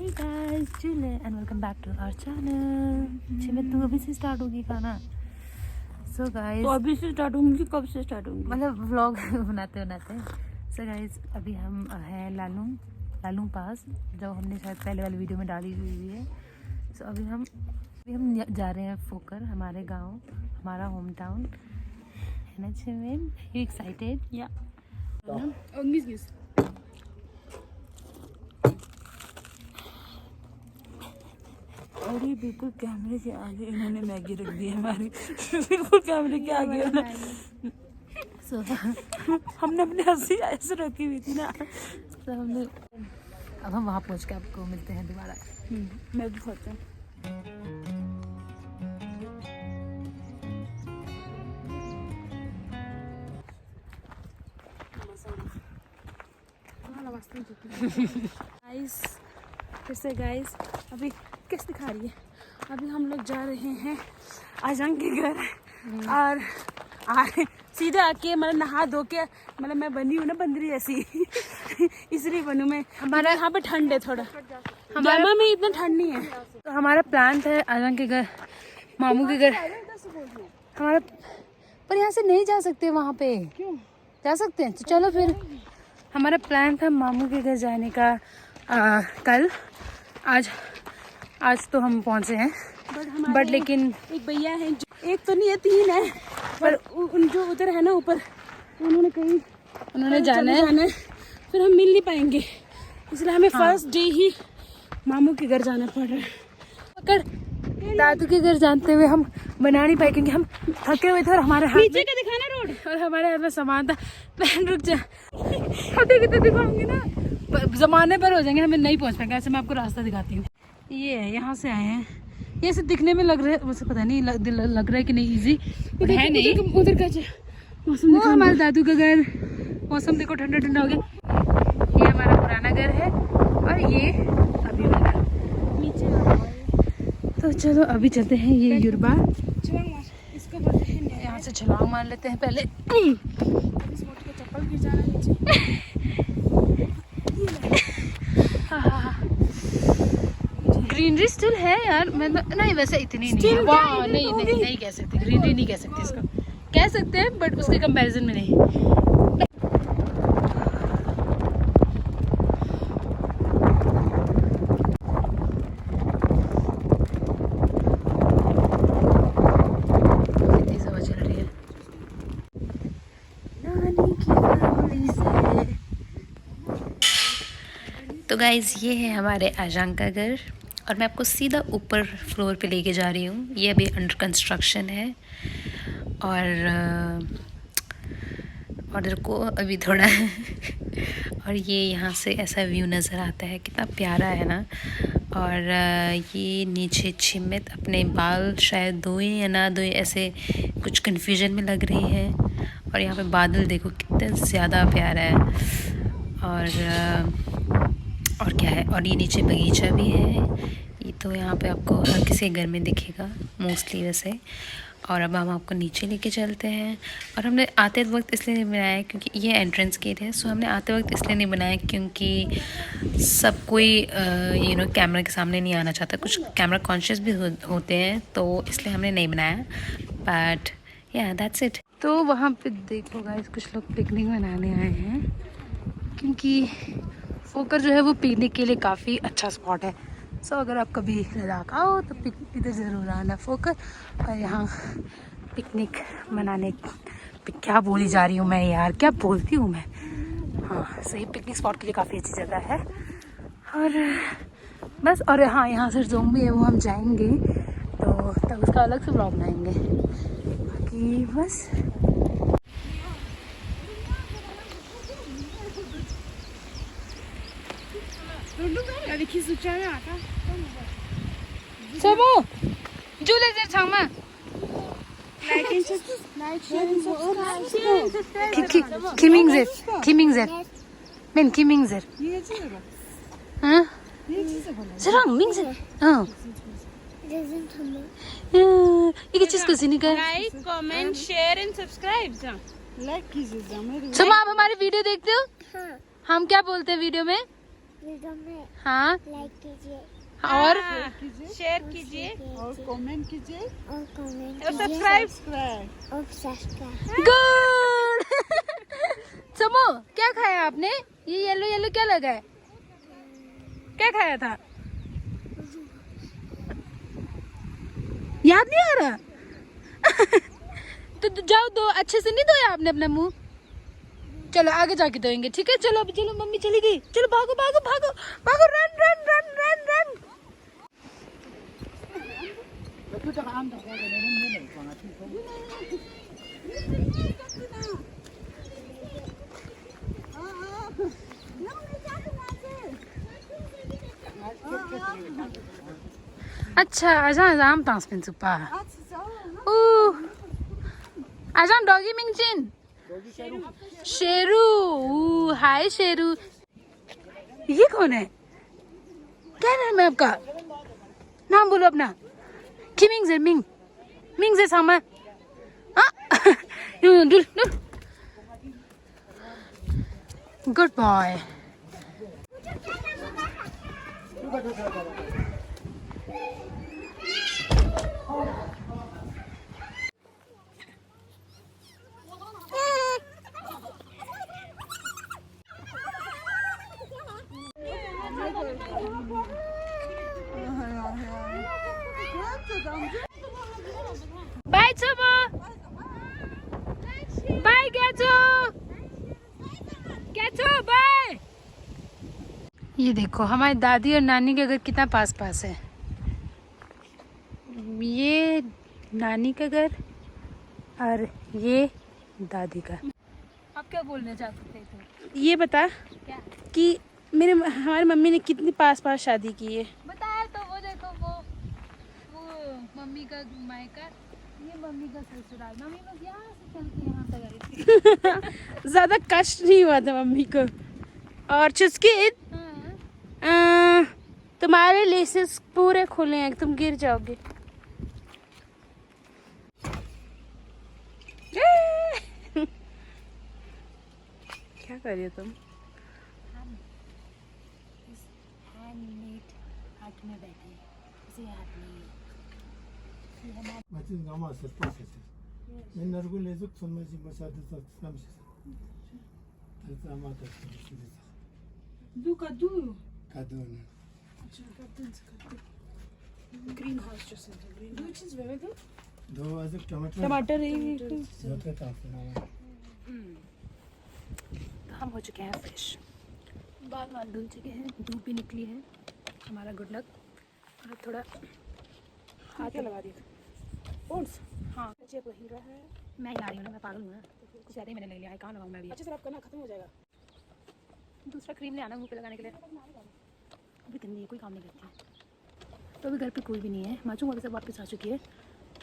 Hey guys, Julie and welcome back to our channel। छिमित तू अभी से स्टार्ट होगी खाना। So guys, तो अभी से स्टार्ट होंगी, कब से स्टार्ट होंगी? मतलब व्लॉग बनाते बनाते। So guys, अभी हम हैं लालूंग पास, जो हमने शायद पहले वाली वीडियो में डाली हुई है। So अभी हम जा रहे हैं फोकर, हमारे गांव, हमारा होम टाउन है ना छिमित? You excited? Yeah. अरे बिल्कुल कैमरे के आगे इन्होंने मैगी रख दी है हमारी। बिल्कुल कैमरे के आगे ना। So हमने अपनी हंसी ऐसे रखी हुई थी ना। तो हमने अब हम वहाँ पहुँच के आपको मिलते हैं दोबारा। मैगी खाते हैं। गाइस, फिर से गाइस, अभी किस दिखा रही है? अभी हम लोग जा रहे हैं आजान के घर और सीधे आके मतलब नहा धो के, मतलब मैं बनी हूँ ना बंदरी ऐसी इसलिए बनूँ मैं। हमारा यहाँ पे ठंड है थोड़ा, हमारा में इतना ठंड नहीं है। तो हमारा प्लान था आजान के घर, मामू के घर हमारा, पर यहाँ से नहीं जा सकते वहाँ पे। क्यों? जा सकते हैं तो चलो फिर। हमारा प्लान था मामू के घर जाने का कल। आज तो हम पहुँचे हैं, बट लेकिन एक भैया है, एक तो नहीं है, तीन है, पर उन जो उधर है ना ऊपर, उन्होंने जाना है, फिर हम मिल नहीं पाएंगे, इसलिए हमें फर्स्ट डे ही मामू के घर जाना पड़ रहा है। अगर दादू के घर जानते हुए हम बना नहीं पाए क्योंकि हम थके हुए थे और हमारे हाथ नीचे का दिखाना रोड, और हमारे हाथ में सामान था। बहन रुक जा, कितने दिखाऊंगी ना, जमाने पर हो जाएंगे, हमें नहीं पहुंच पाएंगे। ऐसे मैं आपको रास्ता दिखाती हूँ। ये है, यहाँ से आए हैं। ये सब दिखने में लग रहा है, मुझे पता नहीं लग रहा है कि नहीं, इजी है नहीं। उधर का मौसम, वो हमारे दादू का घर, मौसम देखो ठंडा ठंडा हो गया। ये हमारा पुराना घर है और ये अभी वाला नीचे। तो चलो अभी चलते हैं ये युरबा, इसको बोलते हैं। यहाँ से छलांग मार लेते हैं पहले। चप्पल गिर जाना नीचे। ग्रीनरी स्टिल है यार, मैं तो नहीं, वैसे इतनी नहीं है। वाह, नहीं कह सकते, ग्रीनरी नहीं कह सकते इसको, कह सकते हैं बट उसके कंपैरिजन में नहीं। तो गाइज़, ये है हमारे आजान का घर और मैं आपको सीधा ऊपर फ्लोर पे लेके जा रही हूँ। ये अभी अंडर कंस्ट्रक्शन है और ऑर्डर को अभी थोड़ा और ये यहाँ से ऐसा व्यू नज़र आता है, कितना प्यारा है ना। और ये नीचे छिमित अपने बाल शायद धोए या ना धोए, ऐसे कुछ कन्फ्यूजन में लग रही है। और यहाँ पे बादल देखो कितना ज़्यादा प्यारा है। और क्या है, और ये नीचे बगीचा भी है। ये तो यहाँ पे आपको हर किसी घर में दिखेगा मोस्टली वैसे। और अब हम आपको नीचे लेके चलते हैं। और हमने आते वक्त इसलिए नहीं बनाया क्योंकि ये एंट्रेंस गेट है। सो हमने आते वक्त इसलिए नहीं बनाया क्योंकि सब कोई कैमरा के सामने नहीं आना चाहता, कुछ कैमरा कॉन्शियस भी होते हैं, तो इसलिए हमने नहीं बनाया। बट या दैट्स इट। तो वहाँ पे देखो गाइस, कुछ लोग पिकनिक मनाने आए हैं क्योंकि फोकर जो है वो पिकनिक के लिए काफ़ी अच्छा स्पॉट है। सो अगर आप कभी लद्दाख आओ तो इधर ज़रूर आना फोकर। और यहाँ पिकनिक मनाने, क्या बोली जा रही हूँ मैं यार, क्या बोलती हूँ मैं। हाँ, सही पिकनिक स्पॉट के लिए काफ़ी अच्छी जगह है। और बस, और हाँ, यहाँ से जोंग भी है, वो हम जाएंगे तो तब उसका अलग से ब्लॉग बनाएंगे। बाकी बस 저보 줄레저 장마 김ingzer men 김ingzer 응? 저랑 민zer 이게 चीज नहीं कर। Like, comment, share and subscribe. Like कीजिए। सुमा, आप हमारी वीडियो देखते हो? हाँ। हम क्या बोलते हैं वीडियो में? वीडियो में हाँ लाइक कीजिए और शेयर कीजिए और कमेंट कीजिए कमेंट और सब्सक्राइब और सब्सक्राइब। गुड। समो क्या खाया आपने? ये येलो येलो क्या लगा है? क्या खाया था? याद नहीं आ रहा? तो जाओ दो, अच्छे से नहीं धोया आपने अपना मुंह? चलो आगे जाके धोएंगे, ठीक है? चलो अभी, चलो मम्मी चली गई, चलो भागो भागो भागो भागो, run run run run run. अच्छा aja am tans pin supa. Aja doggy mingchin. Sheru, hi Sheru. ये कौन है? क्या नाम है आपका? नाम बोलो अपना। किमिंग से मिंग, मिंग से सामा। हाँ, दूर दूर। Good boy. बाय चबो, बाय गैचो, गैचो बाय। ये देखो हमारी दादी और नानी का घर कितना पास पास है। ये नानी का घर और ये दादी का। आप क्या बोलना चाहते थे? ये बता क्या कि हमारी मम्मी ने कितनी पास पास शादी की है। बताया तो? वो देखो वो मम्मी का मायका, ये मम्मी का ससुराल। मम्मी बस यहाँ से चल के यहाँ तक आई थी। ज्यादा कष्ट नहीं हुआ था मम्मी को। और चुस्की तुम्हारे लेसेस पूरे खुले हैं, तुम गिर जाओगे। क्या कर रही हो तुम? हैंडमेड हाथ में बैठे इसी हाथ में Matin ama sırtma sesi. Ben nargul lezuk sonmacı masada tutmamış. Tata ama tatlı. दू का दू Kadın. ग्रीन हाउस जो से ग्रीन दू चीज वे दो Do azıcık टमाटर. टमाटर Zaten tatlı. तो हम हो चुके हैं फ्रेश, बाल बाल धुल चुके हैं, धूप भी निकली है, हमारा गुड लक। और थोड़ा हाथ लगा दिया। ओट्स हाँ चेप हिल रहा है। मैं ही ला रही हूँ ना, मैं पागल हूँ ना, कुछ ज़्यादा ही मैंने ले लिया है। कहाँ लगाऊँ मैं भी? अच्छे से रब करना, खत्म हो जाएगा। दूसरा क्रीम ले आना मुँह पे लगाने के लिए। अभी तो नहीं, कोई काम नहीं करती है। तो अभी घर पे कोई भी नहीं है। माचू वाले सब वापस आ चुकी है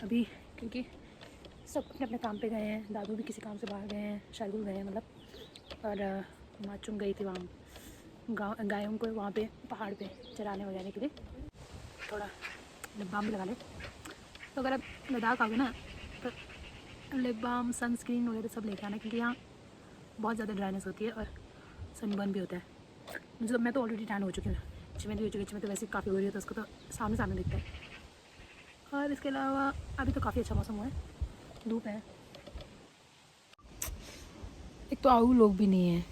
अभी, क्योंकि सब अपने अपने काम पे गए हैं। दादू भी किसी काम से बाहर गए हैं, शार्गुल गए हैं मतलब। और माचूम गई थी वहाँ गायों को वहाँ पे पहाड़ पे चराने वगैरह के लिए। थोड़ा लिप बाम भी लगा ले। तो अगर आप लद्दाख आओगे ना तो लिप बाम, सनस्क्रीन वगैरह सब लेके आना, क्योंकि यहाँ बहुत ज़्यादा ड्राइनेस होती है और सनबर्न भी होता है। मुझे तो, मैं तो ऑलरेडी टैन हो चुकी हूँ, चिमें भी हो चुकी है। चिमें तो वैसे काफ़ी हो रही है, तो उसको तो सामने दिखता है। और इसके अलावा अभी तो काफ़ी अच्छा मौसम हुआ है, धूप है। एक तो आऊ लोग भी नहीं है,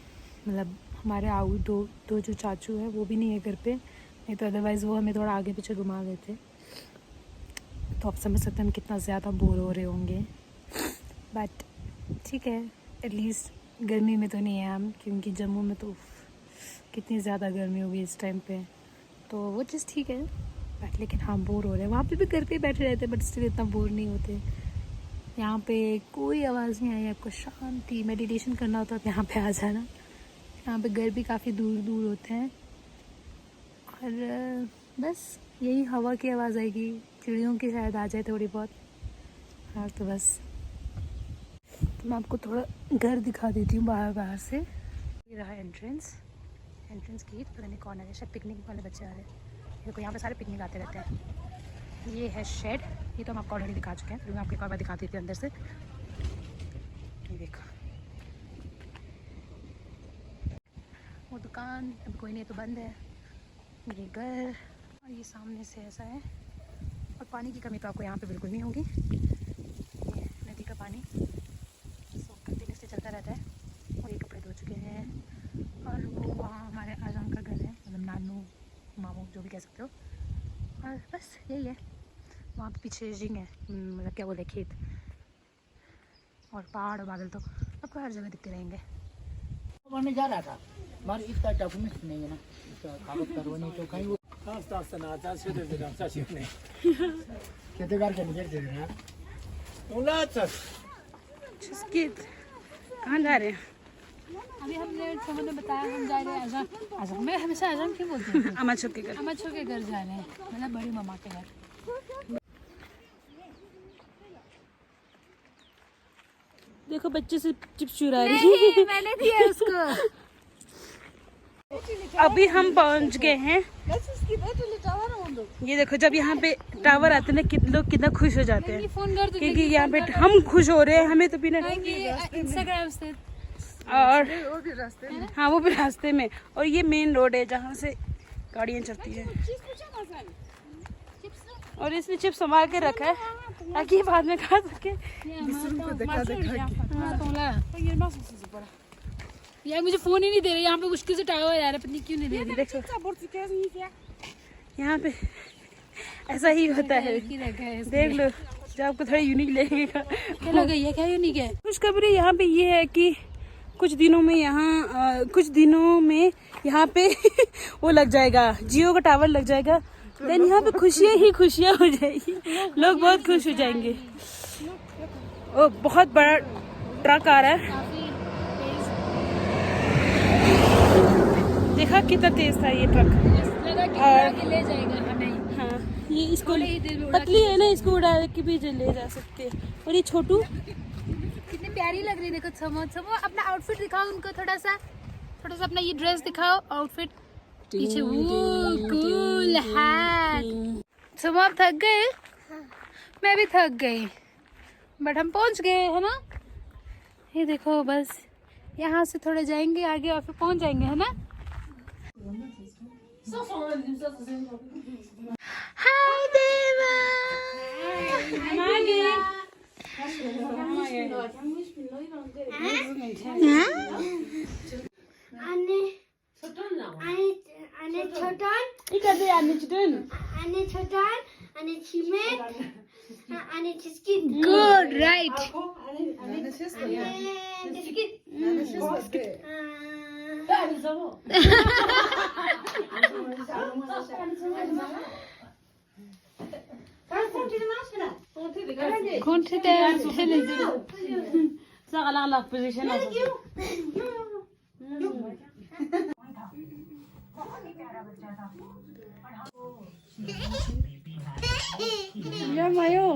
मतलब हमारे आऊ दो जो चाचू है वो भी नहीं है घर पे, नहीं तो अदरवाइज़ वो हमें थोड़ा आगे पीछे घुमा देते। तो आप समझ सकते हैं हम कितना ज़्यादा बोर हो रहे होंगे। बट ठीक है, एटलीस्ट गर्मी में तो नहीं है हम, क्योंकि जम्मू में तो कितनी ज़्यादा गर्मी होगी इस टाइम पे, तो वो चीज़ ठीक है। बट लेकिन हाँ बोर हो रहे हैं। वहाँ पे भी घर पे बैठे रहते, बट स्टिल इतना बोर नहीं होते। यहाँ पे कोई आवाज़ नहीं आई, आपको शांति, मेडिटेशन करना होता है तो यहाँ पे आ जाना। यहाँ पे घर भी काफ़ी दूर दूर होते हैं। और बस यही हवा की आवाज़ आएगी, चिड़ियों की शायद आ जाए थोड़ी बहुत। हाँ तो बस, तो मैं आपको थोड़ा घर दिखा देती हूँ बाहर से। ये रहा एंट्रेंस की, पता नहीं कौन है, शायद पिकनिक वाले बच्चे आ रहे हैं। देखो यहाँ पे सारे पिकनिक आते रहते हैं। ये है शेड, ये तो हम आपको ऑलरेडी दिखा चुके हैं, फिर मैं आपको एक और बार दिखा देती हूँ अंदर से। ये देखो वो दुकान अब कोई नहीं तो बंद है। ये घर और ये सामने से ऐसा है। और पानी की कमी तो आपको यहाँ पे बिल्कुल नहीं होगी। ये नदी का पानी कंटिन्यूसली चलता रहता है। और ये कपड़े धो चुके हैं। और वो वहाँ हमारे आजान का घर है, मतलब नानू मामू जो भी कह सकते हो। और बस यही है। वहाँ पे पीछे रिंग है, मतलब क्या बोलते हैं, खेत। और पहाड़ और बादल तो आपको हर जगह दिखते रहेंगे। पढ़ने जा रहा था, मगर इतना डॉक्यूमेंट नहीं है ना, इसका कागज करवाने तो कहीं वो कहाँ जा रहे हैं? अभी हमने समझ बताया हम जा रहे हैं आजान। आजान मैं हमेशा आजान क्यों बोलती हूँ? अमाचो के घर। अमाचो के घर जा रहे हैं, मतलब बड़ी मामा के घर। देखो बच्चे से चिप्स चुरा रही है। मैंने दिया उसको। अभी हम पहुंच गए हैं। ये देखो जब यहाँ पे टावर आते हैं ना, लोग कितना खुश हो जाते हैं, फोन कर दो क्योंकि यहाँ पे हम खुश हो रहे हैं, हमें तो बिना इंस्टाग्राम से। और हाँ वो भी रास्ते में। और ये मेन रोड है जहाँ से गाड़ियाँ चलती है। और इसने चिप्स संभाल के रखा है ताकि बाद में खा सके। यार मुझे फोन ही नहीं दे रही, यहाँ पे मुश्किल से टावर यार, पत्नी क्यों नहीं दे रही? देखो यहाँ पे ऐसा ही होता है, देख लो। जो आपको थोड़ा यूनिक लगेगा। क्या लगा ये क्या यूनिक है? खुशखबरी यहाँ पे ये है कि कुछ दिनों में यहाँ पे वो लग जाएगा, जियो का टावर लग जाएगा। देन यहाँ पे खुशियाँ ही खुशियाँ हो जाएगी, लोग बहुत खुश हो जाएंगे। ओ बहुत बड़ा ट्रक आ रहा है, देखा कितना तेज था ये ट्रक। और ले जाएगा हमें। हाँ ये इसको पतली है ना, इसको उड़ा के भी ले जा सकते हैं। और ये छोटू कितनी प्यारी लग रही है, देखो। समो अपना आउटफिट दिखाओ उनको, थोड़ा सा अपना ये ड्रेस दिखाओ, आउटफिट पीछे। वो कूल हैट। समो आप थक गए? मैं भी थक गई, बट हम पहुंच गए है ना। ये देखो बस यहाँ से थोड़े जाएंगे आगे और फिर पहुंच जाएंगे, है ना। हाय देवा। Good, right. या मायो